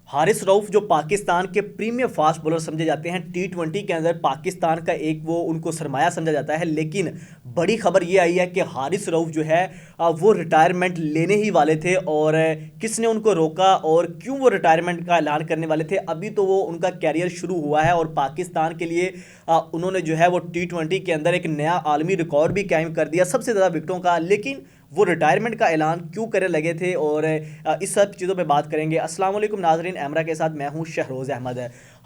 हारिस रऊफ जो पाकिस्तान के premier fast bowler समझे जाते हैं, टी20 के अंदर पाकिस्तान का एक वो उनको सरमाया समझा जाता है। लेकिन बड़ी खबर ये आई है कि हारिस रऊफ जो है वो रिटायरमेंट लेने ही वाले थे। और किसने उनको रोका और क्यों वो रिटायरमेंट का ऐलान करने वाले थे? अभी तो वो उनका कैरियर शुरू हुआ है और पाकिस्तान के लिए उन्होंने जो है वो टी20 के अंदर एक नया आलमी रिकॉर्ड भी कायम कर दिया, सबसे ज़्यादा विकेटों का। लेकिन वो रिटायरमेंट का ऐलान क्यों करने लगे थे, और इस सब चीज़ों पे बात करेंगे। अस्सलाम वालेकुम नाजरीन, एमरा के साथ मैं हूं शहरोज़ अहमद।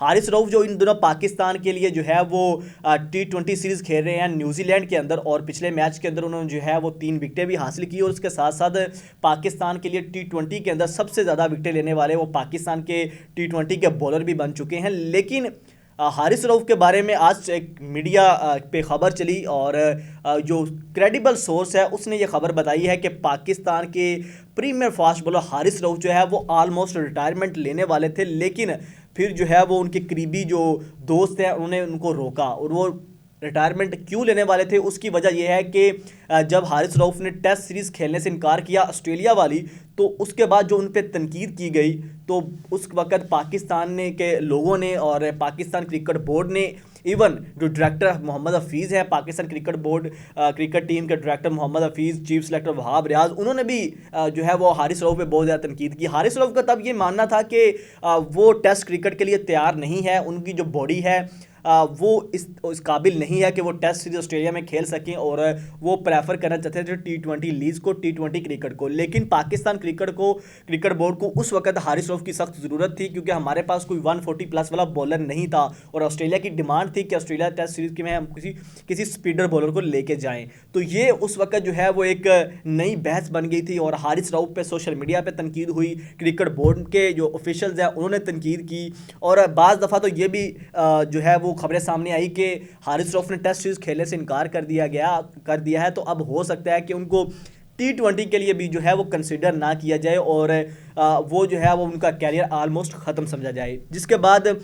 हारिस रऊफ जो इन दिनों पाकिस्तान के लिए जो है वो टी20 सीरीज़ खेल रहे हैं न्यूजीलैंड के अंदर, और पिछले मैच के अंदर उन्होंने जो है वो 3 विकेटें भी हासिल की। और उसके साथ साथ पाकिस्तान के लिए टी20 के अंदर सबसे ज़्यादा विकेटें लेने वाले वो पाकिस्तान के टी20 के बॉलर भी बन चुके हैं। लेकिन हारिस रऊफ के बारे में आज एक मीडिया पे खबर चली, और जो क्रेडिबल सोर्स है उसने ये खबर बताई है कि पाकिस्तान के premier fast bowler Haris Rauf जो है वो ऑलमोस्ट रिटायरमेंट लेने वाले थे। लेकिन फिर जो है वो उनके करीबी जो दोस्त हैं उन्होंने उनको रोका। और वो रिटायरमेंट क्यों लेने वाले थे उसकी वजह यह है कि जब हारिस रऊफ ने टेस्ट सीरीज़ खेलने से इनकार किया ऑस्ट्रेलिया वाली, तो उसके बाद जो उन पर तनकीद की गई, तो उस वक़्त पाकिस्तान ने के लोगों ने और पाकिस्तान क्रिकेट बोर्ड ने, इवन जो डायरेक्टर मोहम्मद हफीज़ है Pakistan cricket board cricket team के director Mohammad Hafeez, chief selector Wahab Riaz, उन्होंने भी जो है वो हारिस रऊफ पे बहुत ज़्यादा तनकीद की। हारिस रऊफ का तब ये मानना था कि वो टेस्ट क्रिकेट के लिए तैयार नहीं है, उनकी जो बॉडी है वो इस काबिल नहीं है कि वो टेस्ट सीरीज ऑस्ट्रेलिया में खेल सकें, और वो प्रेफर करना चाहते थे टी20 लीज को, टी20 क्रिकेट को। लेकिन पाकिस्तान क्रिकेट बोर्ड को उस वक्त हारिस रऊफ की सख्त ज़रूरत थी, क्योंकि हमारे पास कोई 140 प्लस वाला बॉलर नहीं था, और ऑस्ट्रेलिया की डिमांड थी कि ऑस्ट्रेलिया टेस्ट सीरीज के में हम किसी स्पीडर बॉलर को लेके जाएं। तो ये उस वक्त जो है वो एक नई बहस बन गई थी, और हारिस रऊफ पे सोशल मीडिया पे तनकीद हुई, क्रिकेट बोर्ड के जो ऑफिशियल्स हैं उन्होंने तनकीद की, और बाज़ दफ़ा तो ये भी जो है वो खबरें सामने आई कि हारिस रऊफ ने टेस्ट सीरीज खेलने से इनकार कर दिया है। तो अब हो सकता है कि उनको टी20 के लिए भी जो है वो कंसिडर ना किया जाए, और वो जो है वो उनका कैरियर ऑलमोस्ट ख़त्म समझा जाए। जिसके बाद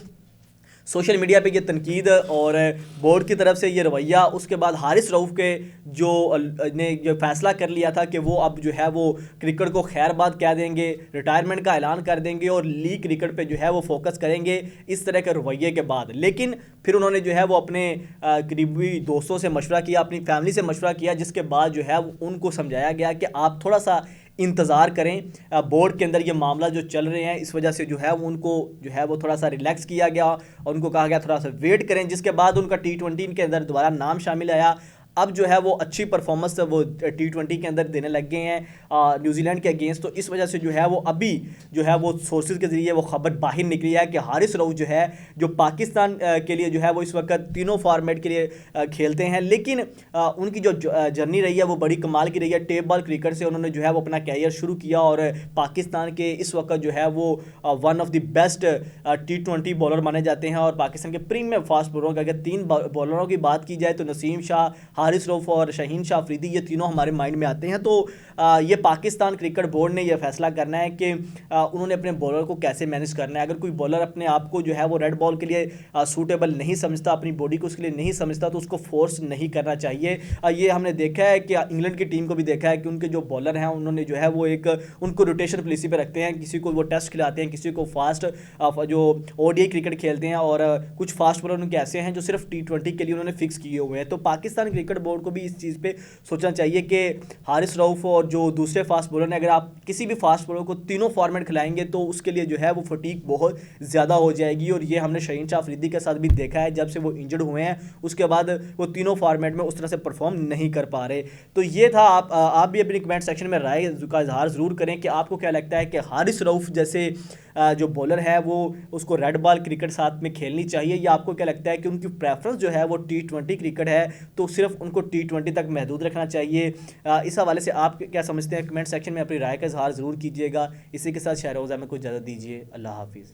सोशल मीडिया पे ये तनकीद और बोर्ड की तरफ से ये रवैया, उसके बाद हारिस रऊफ के जो फैसला कर लिया था कि वो अब जो है वो क्रिकेट को खैरबाद कह देंगे, रिटायरमेंट का ऐलान कर देंगे और लीग क्रिकेट पे जो है वो फोकस करेंगे, इस तरह के रवैये के बाद। लेकिन फिर उन्होंने जो है वो अपने करीबी दोस्तों से मशवरा किया, अपनी फैमिली से मशवरा किया, जिसके बाद जो है उनको समझाया गया कि आप थोड़ा सा इंतज़ार करें, बोर्ड के अंदर ये मामला जो चल रहे हैं इस वजह से जो है उनको जो है वो थोड़ा सा रिलैक्स किया गया, और उनको कहा गया थोड़ा सा वेट करें। जिसके बाद उनका टी20 के अंदर दोबारा नाम शामिल आया। अब जो है वो अच्छी परफॉर्मेंस वो टी20 के अंदर देने लग गए हैं न्यूजीलैंड के अगेंस्ट। तो इस वजह से जो है वो अभी जो है वो सोर्सेज के ज़रिए वो खबर बाहर निकली है कि हारिस रऊफ जो है जो पाकिस्तान के लिए जो है वो इस वक्त तीनों फॉर्मेट के लिए खेलते हैं। लेकिन उनकी जो जर्नी रही है वो बड़ी कमाल की रही है। टेप बॉल क्रिकेट से उन्होंने जो है वो अपना कैरियर शुरू किया, और पाकिस्तान के इस वक्त जो है वो one of the best T20 bowler माने जाते हैं। और पाकिस्तान के प्रीमियर फास्ट बॉलरों का अगर 3 बॉलरों की बात की जाए तो नसीम शाह, हारिस रऊफ और शाहीन शाह अफरीदी, ये तीनों हमारे माइंड में आते हैं। तो ये पाकिस्तान क्रिकेट बोर्ड ने यह फैसला करना है कि उन्होंने अपने बॉलर को कैसे मैनेज करना है। अगर कोई बॉलर अपने आप को जो है वो रेड बॉल के लिए सूटेबल नहीं समझता, अपनी बॉडी को उसके लिए नहीं समझता, तो उसको फोर्स नहीं करना चाहिए। ये हमने देखा है कि इंग्लैंड की टीम को भी देखा है कि उनके जो बॉलर हैं उन्होंने जो है वो एक उनको रोटेशन पॉलिसी पे रखते हैं, किसी को वो टेस्ट खिलाते हैं, किसी को फास्ट जो ओडीआई क्रिकेट खेलते हैं, और कुछ फास्ट बॉलर उनके ऐसे हैं जो सिर्फ टी20 के लिए उन्होंने फिक्स किए हुए हैं। तो पाकिस्तान क्रिकेट बोर्ड को भी इस चीज़ पे सोचना चाहिए कि हारिस रऊफ और जो दूसरे फास्ट बॉलर ने, अगर आप किसी भी फास्ट बॉलर को तीनों फॉर्मेट खिलाएंगे तो उसके लिए जो है वो फटीक बहुत ज़्यादा हो जाएगी। और ये हमने शाहीन शाह अफरीदी के साथ भी देखा है, जब से वो इंजर्ड हुए हैं उसके बाद वो तीनों फॉर्मेट में उस तरह से परफॉर्म नहीं कर पा रहे। तो ये था। आप भी अपनी कमेंट सेक्शन में राय का इजहार ज़रूर करें कि आपको क्या लगता है कि हारिस रऊफ जैसे जो बॉलर है वो उसको रेड बॉल क्रिकेट साथ में खेलनी चाहिए, या आपको क्या लगता है कि उनकी प्रेफरेंस जो है वो टी20 क्रिकेट है तो सिर्फ उनको टी20 तक महदूद रखना चाहिए। इस हवाले से आप क्या समझते हैं? कमेंट सेक्शन में अपनी राय का इजहार ज़रूर कीजिएगा। इसी के साथ शहरोज़ में कुछ इजाज़त दीजिए। अल्लाह हाफिज़।